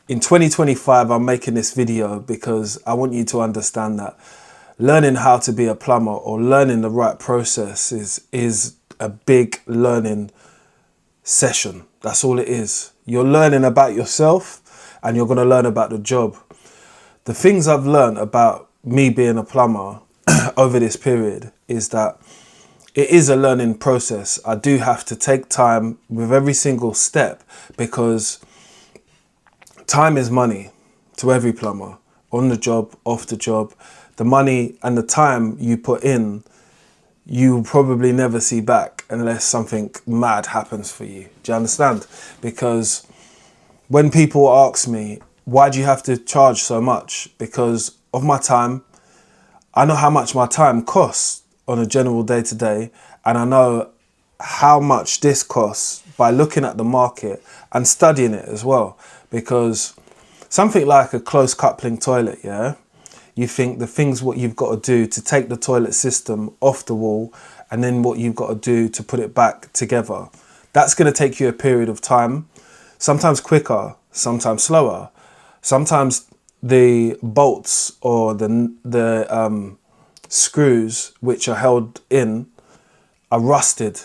In 2025, I'm making this video because I want you to understand that learning how to be a plumber or learning the right process is a big learning session. That's all it is. You're learning about yourself and you're going to learn about the job. The things I've learned about me being a plumber over this period is that it is a learning process. I do have to take time with every single step because time is money to every plumber, on the job, off the job. The money and the time you put in, you probably never see back unless something mad happens for you. Do you understand? Because when people ask me, why do you have to charge so much? Because of my time. I know how much my time costs on a general day-to-day, and I know how much this costs by looking at the market and studying it as well. Because something like a close coupling toilet, yeah, you think the things what you've got to do to take the toilet system off the wall and then what you've got to do to put it back together, that's going to take you a period of time, sometimes quicker, sometimes slower. Sometimes the bolts or the screws which are held in are rusted.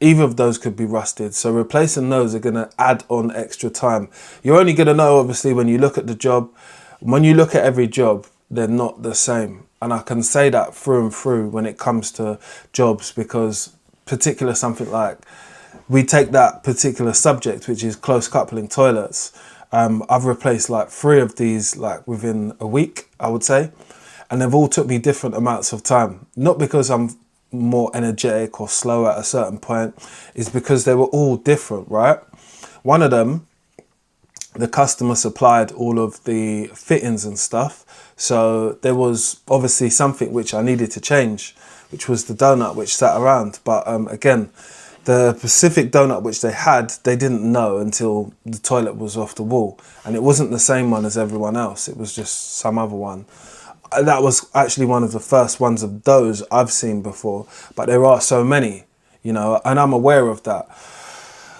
Either of those could be rusted. So replacing those are going to add on extra time. You're only going to know, obviously, when you look at the job. When you look at every job, they're not the same. And I can say that through and through when it comes to jobs, because particular something like, we take that particular subject, which is close coupling toilets. I've replaced like 3 of these like within a week, I would say. And they've all took me different amounts of time. Not because I'm more energetic or slow at a certain point, is because they were all different, right? One of them, the customer supplied all of the fittings and stuff. So there was obviously something which I needed to change, which was the donut which sat around. But again, the specific donut which they had, they didn't know until the toilet was off the wall. And it wasn't the same one as everyone else. It was just some other one. That was actually one of the first ones of those I've seen before. But there are so many, you know, and I'm aware of that.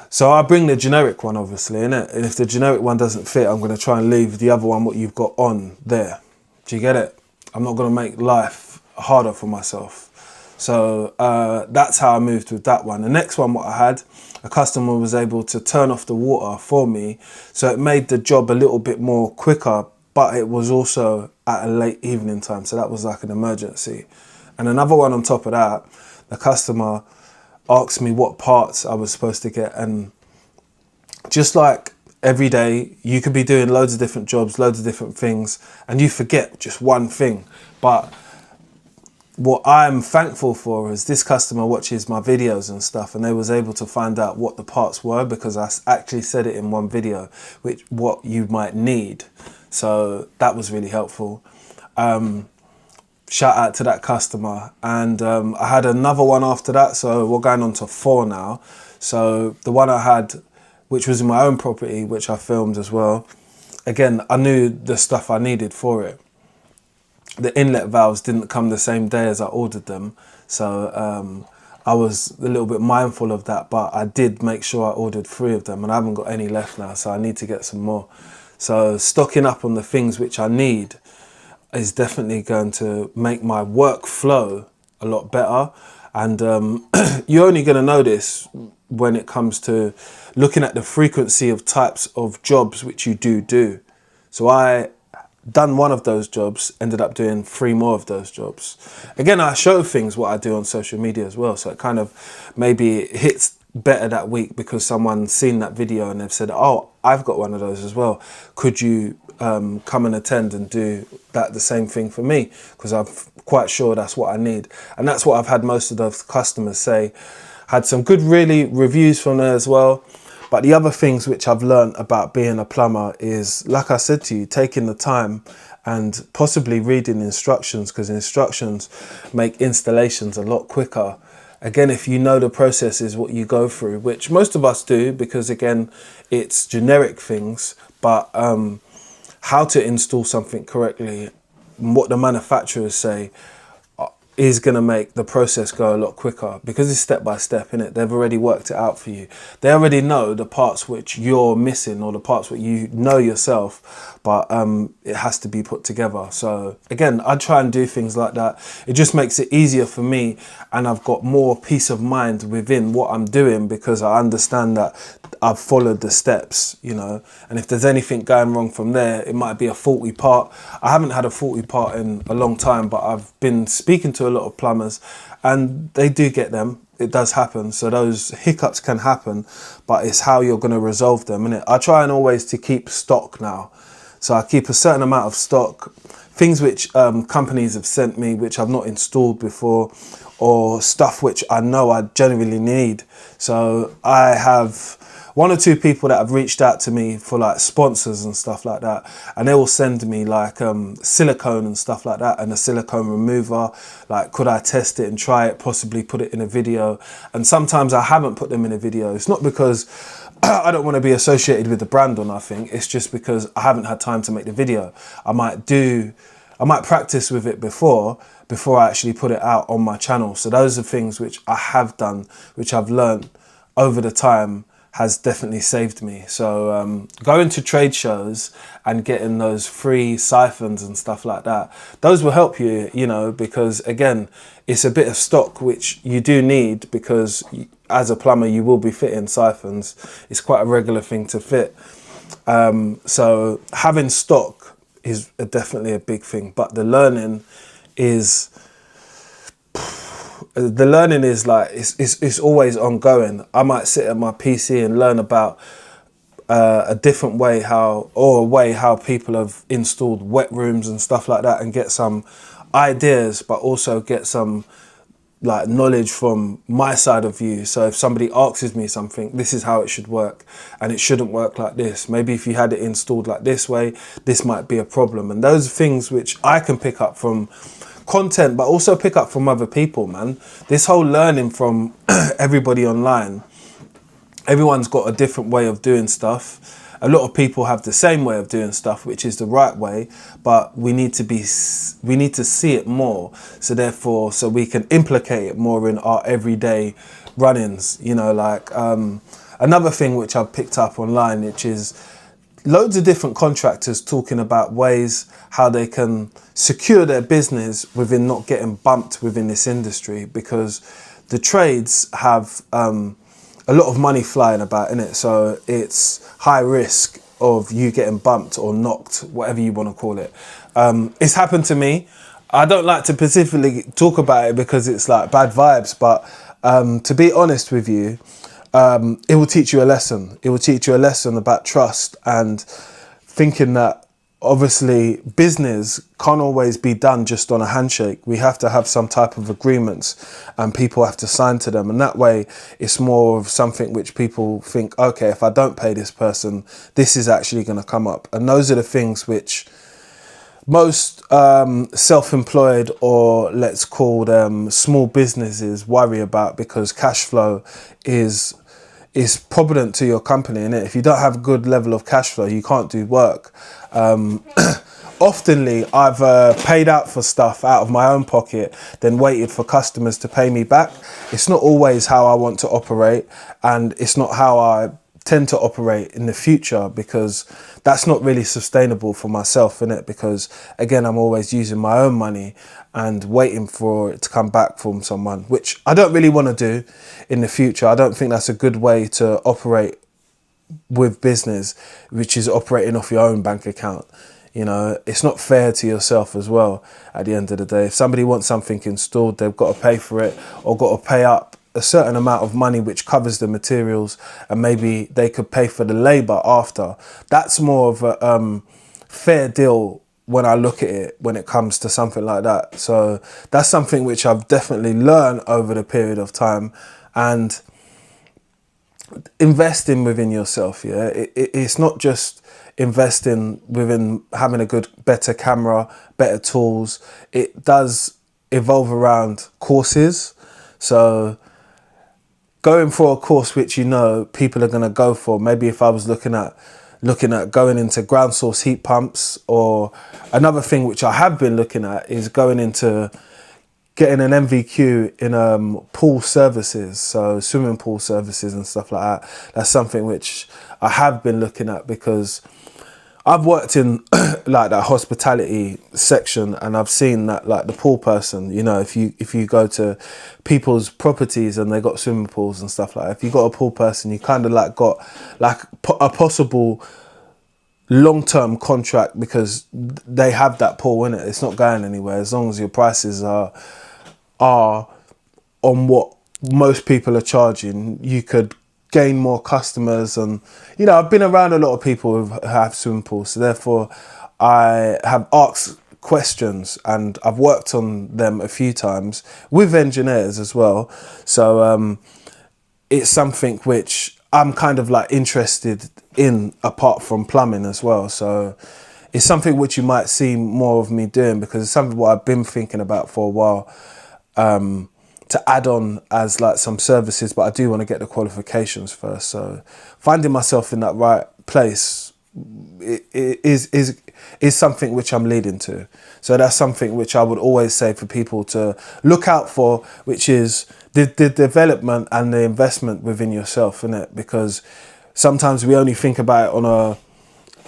So I bring the generic one, obviously, innit? And if the generic one doesn't fit, I'm going to try and leave the other one, what you've got on there. Do you get it? I'm not going to make life harder for myself. So that's how I moved with that one. The next one, what I had, a customer was able to turn off the water for me. So it made the job a little bit more quicker, but it was also at a late evening time. So that was like an emergency. And another one on top of that, the customer asked me what parts I was supposed to get. And just like every day, you could be doing loads of different jobs, loads of different things, and you forget just one thing. But what I'm thankful for is this customer watches my videos and stuff, and they was able to find out what the parts were because I actually said it in one video, which what you might need. So that was really helpful. Shout out to that customer. And I had another one after that, so we're going on to 4 now. So the one I had, which was in my own property, which I filmed as well. Again, I knew the stuff I needed for it. The inlet valves didn't come the same day as I ordered them. So I was a little bit mindful of that, but I did make sure I ordered 3 of them and I haven't got any left now. So I need to get some more. So stocking up on the things which I need is definitely going to make my workflow a lot better. And you're only going to know this when it comes to looking at the frequency of types of jobs which you do. So I done one of those jobs, ended up doing 3 more of those jobs. Again, I show things what I do on social media as well. So it kind of maybe hits better that week because someone's seen that video and they've said, oh, I've got one of those as well. Could you come and attend and do that the same thing for me? Because I'm quite sure that's what I need. And that's what I've had most of those customers say. Had some good really reviews from there as well. But the other things which I've learned about being a plumber is, like I said to you, taking the time and possibly reading instructions, because instructions make installations a lot quicker. Again, if you know the process is what you go through, which most of us do, because again, it's generic things, but how to install something correctly, what the manufacturers say, is going to make the process go a lot quicker, because it's step by step, innit? They've already worked it out for you. They already know the parts which you're missing, or the parts which you know yourself, but it has to be put together. So again, I try and do things like that. It just makes it easier for me, and I've got more peace of mind within what I'm doing, because I understand that I've followed the steps, you know, and if there's anything going wrong from there, it might be a faulty part. I haven't had a faulty part in a long time, but I've been speaking to a lot of plumbers, and they do get them. It does happen. So those hiccups can happen, but it's how you're going to resolve them, innit? I try and always to keep stock now. So I keep a certain amount of stock, things which companies have sent me, which I've not installed before, or stuff which I know I genuinely need. So I have one or two people that have reached out to me for like sponsors and stuff like that, and they will send me like silicone and stuff like that, and a silicone remover. Like, could I test it and try it, possibly put it in a video? And sometimes I haven't put them in a video. It's not because I don't want to be associated with the brand or nothing. It's just because I haven't had time to make the video. I might practice with it before I actually put it out on my channel. So those are things which I have done, which I've learned over the time, has definitely saved me. So going to trade shows and getting those free siphons and stuff like that, those will help you, you know, because again, it's a bit of stock which you do need, because as a plumber you will be fitting siphons. It's quite a regular thing to fit. So having stock is definitely a big thing, but the learning is like, it's always ongoing. I might sit at my PC and learn about a different way how people have installed wet rooms and stuff like that, and get some ideas, but also get some like knowledge from my side of view. So if somebody asks me something, this is how it should work, and it shouldn't work like this. Maybe if you had it installed like this way, this might be a problem. And those are things which I can pick up from content, but also pick up from other people, man. This whole learning from everybody online, everyone's got a different way of doing stuff. A lot of people have the same way of doing stuff, which is the right way, but we need to see it more, so we can implicate it more in our everyday run-ins, you know. Like another thing which I've picked up online, which is loads of different contractors talking about ways how they can secure their business within not getting bumped within this industry, because the trades have a lot of money flying about in it. So it's high risk of you getting bumped or knocked, whatever you want to call it. It's happened to me. I don't like to specifically talk about it because it's like bad vibes, but to be honest with you, it will teach you a lesson. It will teach you a lesson about trust, and thinking that obviously business can't always be done just on a handshake. We have to have some type of agreements, and people have to sign to them. And that way it's more of something which people think, okay, if I don't pay this person, this is actually going to come up. And those are the things which most self-employed, or let's call them small businesses, worry about, because cash flow is prominent to your company, innit? If you don't have a good level of cash flow, you can't do work. Oftenly, I've paid out for stuff out of my own pocket, then waited for customers to pay me back. It's not always how I want to operate, and it's not how I tend to operate in the future, because that's not really sustainable for myself, innit? Because again, I'm always using my own money and waiting for it to come back from someone, which I don't really want to do in the future. I don't think that's a good way to operate with business, which is operating off your own bank account. You know, it's not fair to yourself as well. At the end of the day, if somebody wants something installed, they've got to pay for it, or got to pay up a certain amount of money which covers the materials, and maybe they could pay for the labor after. That's more of a fair deal when I look at it, when it comes to something like that. So that's something which I've definitely learned over the period of time. And investing within yourself, yeah, it's not just investing within having a better camera, better tools. It does evolve around courses. So going for a course which you know people are going to go for, maybe if I was looking at going into ground source heat pumps, or another thing which I have been looking at is going into getting an MVQ in pool services, so swimming pool services and stuff like that. That's something which I have been looking at, because I've worked in like that hospitality section, and I've seen that, like, the pool person, you know, if you go to people's properties and they got swimming pools and stuff like that, if you got a pool person, you kind of like got like a possible long-term contract, because they have that pool in it. It's not going anywhere as long as your prices are on what most people are charging. You could gain more customers, and you know, I've been around a lot of people who have swimming pools, so therefore I have asked questions, and I've worked on them a few times with engineers as well. So it's something which I'm kind of like interested in, apart from plumbing as well. So it's something which you might see more of me doing, because it's something what I've been thinking about for a while, to add on as like some services, but I do want to get the qualifications first. So finding myself in that right place is something which I'm leading to. So that's something which I would always say for people to look out for, which is the development and the investment within yourself, innit? Because sometimes we only think about it on a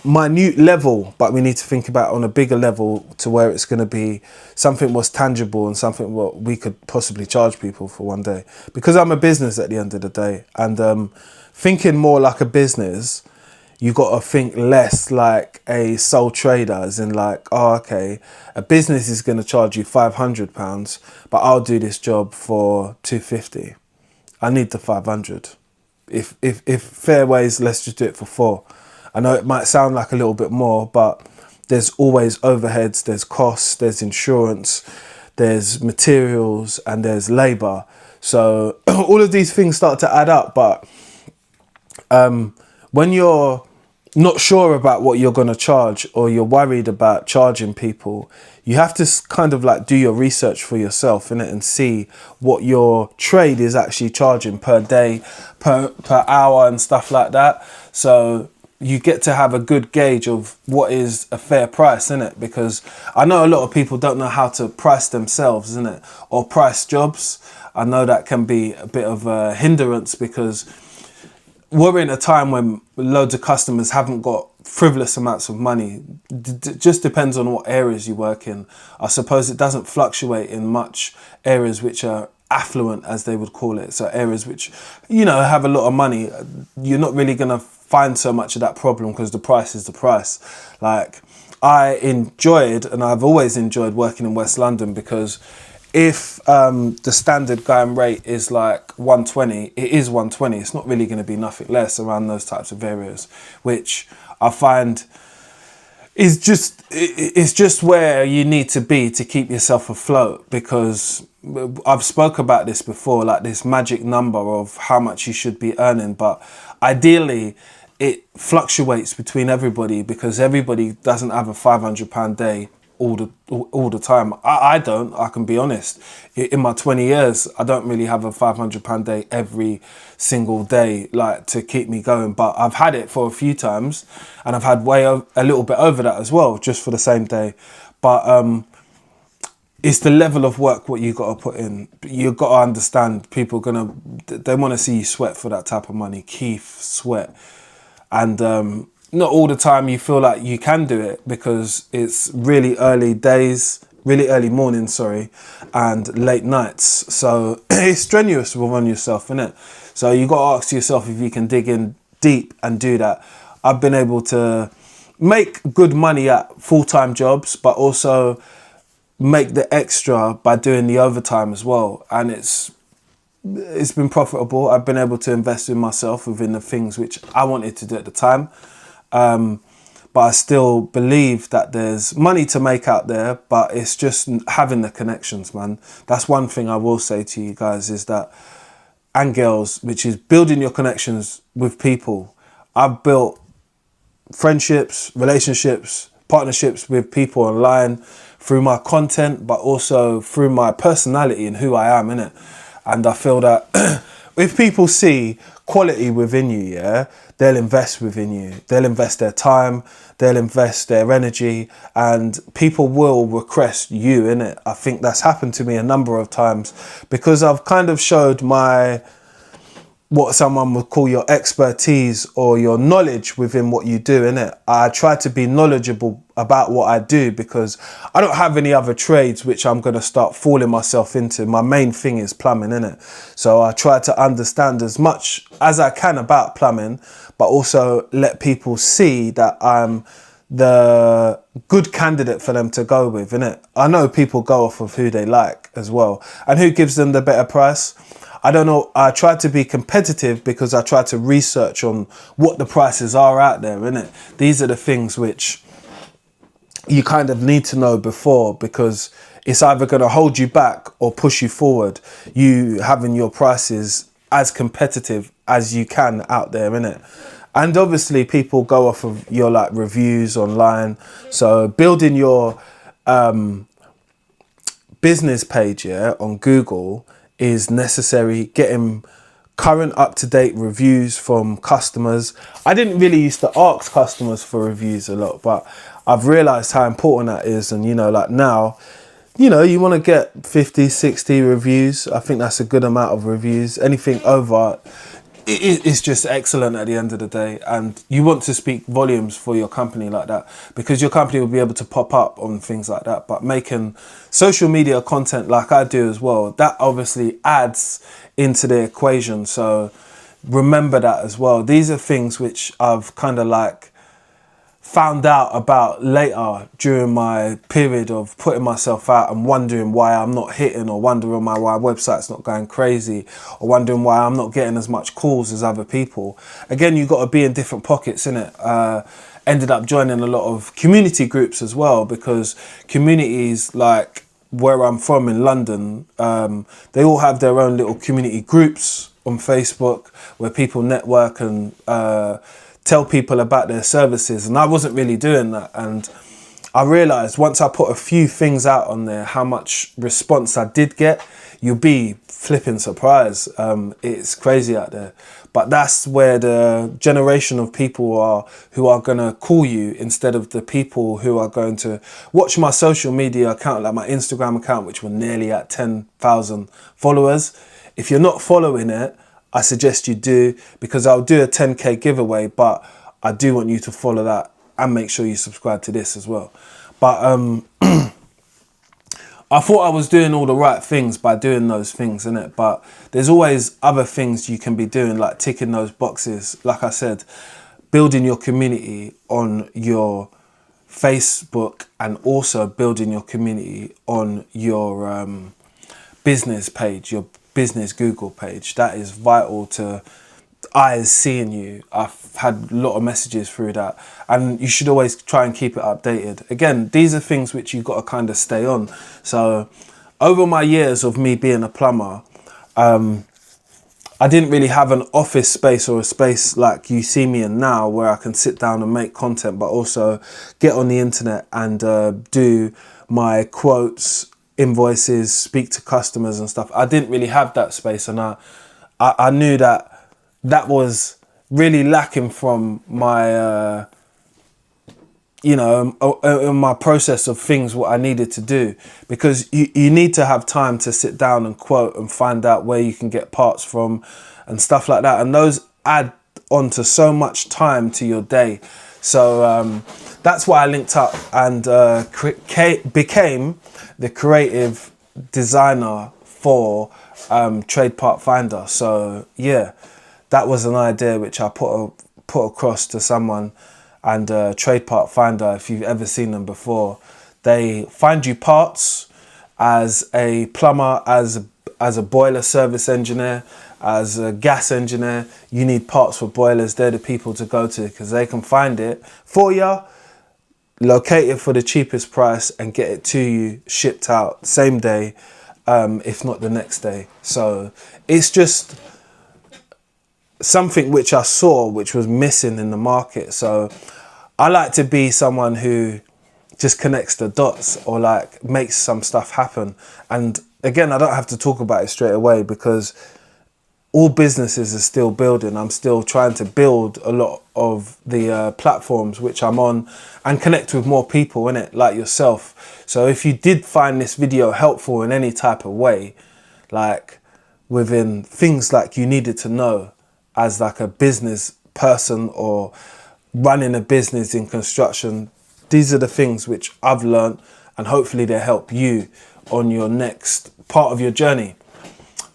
minute level, but we need to think about it on a bigger level, to where it's going to be something was tangible and something what we could possibly charge people for one day. Because I'm a business at the end of the day, and thinking more like a business, you got to think less like a sole trader, as in like, oh, okay, a business is going to charge you £500, but I'll do this job for £250. I need the 500. If fair ways, let's just do it for 4. I know it might sound like a little bit more, but there's always overheads, there's costs, there's insurance, there's materials, and there's labour. So all of these things start to add up. But when you're not sure about what you're going to charge, or you're worried about charging people, you have to kind of like do your research for yourself, innit, and see what your trade is actually charging per day, per hour and stuff like that. So you get to have a good gauge of what is a fair price, innit? Because I know a lot of people don't know how to price themselves, innit? Or price jobs. I know that can be a bit of a hindrance, because we're in a time when loads of customers haven't got frivolous amounts of money. Just depends on what areas you work in. I suppose it doesn't fluctuate in much areas which are affluent, as they would call it. So areas which, you know, have a lot of money, you're not really going to find so much of that problem, because the price is the price. Like, I enjoyed, and I've always enjoyed, working in West London, because if the standard going rate is like 120, it is 120. It's not really going to be nothing less around those types of areas, which I find is just where you need to be to keep yourself afloat. Because I've spoke about this before, like this magic number of how much you should be earning, but ideally it fluctuates between everybody, because everybody doesn't have a £500 day all the time. I don't, I can be honest. In my 20 years, I don't really have a £500 day every single day, like, to keep me going. But I've had it for a few times, and I've had a little bit over that as well, just for the same day. But it's the level of work what you got to put in. You got to understand, people they want to see you sweat for that type of money. Keith, sweat. And not all the time you feel like you can do it, because it's really early mornings, and late nights. So it's strenuous on yourself, isn't it? So you got to ask yourself if you can dig in deep and do that. I've been able to make good money at full-time jobs, but also make the extra by doing the overtime as well. And it's been profitable. I've been able to invest in myself within the things which I wanted to do at the time. But I still believe that there's money to make out there, but it's just having the connections, man. That's one thing I will say to you guys, is that, and girls, which is building your connections with people. I've built friendships, relationships, partnerships with people online through my content, but also through my personality and who I am, innit? And I feel that if people see quality within you, yeah, they'll invest within you. They'll invest their time, they'll invest their energy, and people will request you in it. I think that's happened to me a number of times because I've kind of showed my, what someone would call your expertise or your knowledge within what you do, innit? I try to be knowledgeable about what I do because I don't have any other trades which I'm going to start falling myself into. My main thing is plumbing, innit? So I try to understand as much as I can about plumbing, but also let people see that I'm the good candidate for them to go with, innit? I know people go off of who they like as well and who gives them the better price. I don't know. I try to be competitive because I try to research on what the prices are out there, innit? These are the things which you kind of need to know before, because it's either going to hold you back or push you forward. You having your prices as competitive as you can out there, innit? And obviously people go off of your like reviews online. So building your business page, yeah, on Google is necessary. Getting current up-to-date reviews from customers. I didn't really used to ask customers for reviews a lot, but I've realized how important that is. And you know, like now, you know, you want to get 50, 60 reviews. I think that's a good amount of reviews. Anything over, it's just excellent at the end of the day. And you want to speak volumes for your company like that, because your company will be able to pop up on things like that. But making social media content like I do as well, that obviously adds into the equation. So remember that as well. These are things which I've kind of like found out about later during my period of putting myself out and wondering why I'm not hitting, or wondering why my website's not going crazy, or wondering why I'm not getting as much calls as other people. Again, you've got to be in different pockets, innit? Ended up joining a lot of community groups as well, because communities like where I'm from in London, they all have their own little community groups on Facebook where people network and tell people about their services. And I wasn't really doing that, and I realized once I put a few things out on there how much response I did get. You'll be flipping surprised. It's crazy out there. But that's where the generation of people are who are going to call you instead of the people who are going to watch my social media account, like my Instagram account, which were nearly at 10,000 followers. If you're not following it, I suggest you do, because I'll do a 10k giveaway, but I do want you to follow that and make sure you subscribe to this as well. But I thought I was doing all the right things by doing those things, innit? But there's always other things you can be doing, like ticking those boxes. Like I said, building your community on your Facebook, and also building your community on your business page, your business Google page. That is vital to eyes seeing you. I've had a lot of messages through that, and you should always try and keep it updated. Again, these are things which you've got to kind of stay on. So over my years of me being a plumber, I didn't really have an office space or a space like you see me in now, where I can sit down and make content, but also get on the internet and do my quotes, invoices, speak to customers and stuff. I didn't really have that space, and I knew that was really lacking from my you know, in my process of things, what I needed to do, because you need to have time to sit down and quote and find out where you can get parts from and stuff like that, and those add on to so much time to your day. So that's why I linked up and became the creative designer for Trade Part Finder. So yeah, that was an idea which I put across to someone. And Trade Part Finder, if you've ever seen them before, they find you parts as a plumber, as a boiler service engineer, as a gas engineer. You need parts for boilers. They're the people to go to, because they can find it for you, locate it for the cheapest price, and get it to you shipped out same day, if not the next day. So it's just something which I saw which was missing in the market. So I like to be someone who just connects the dots, or like makes some stuff happen. And again, I don't have to talk about it straight away, because all businesses are still building. I'm still trying to build a lot of the platforms which I'm on and connect with more people in it, like yourself. So if you did find this video helpful in any type of way, like within things like you needed to know as like a business person or running a business in construction, these are the things which I've learned, and hopefully they help you on your next part of your journey.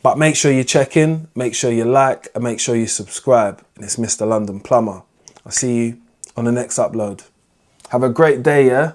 But make sure you check in, make sure you like, and make sure you subscribe. And it's Mr. London Plumber. I'll see you on the next upload. Have a great day, yeah?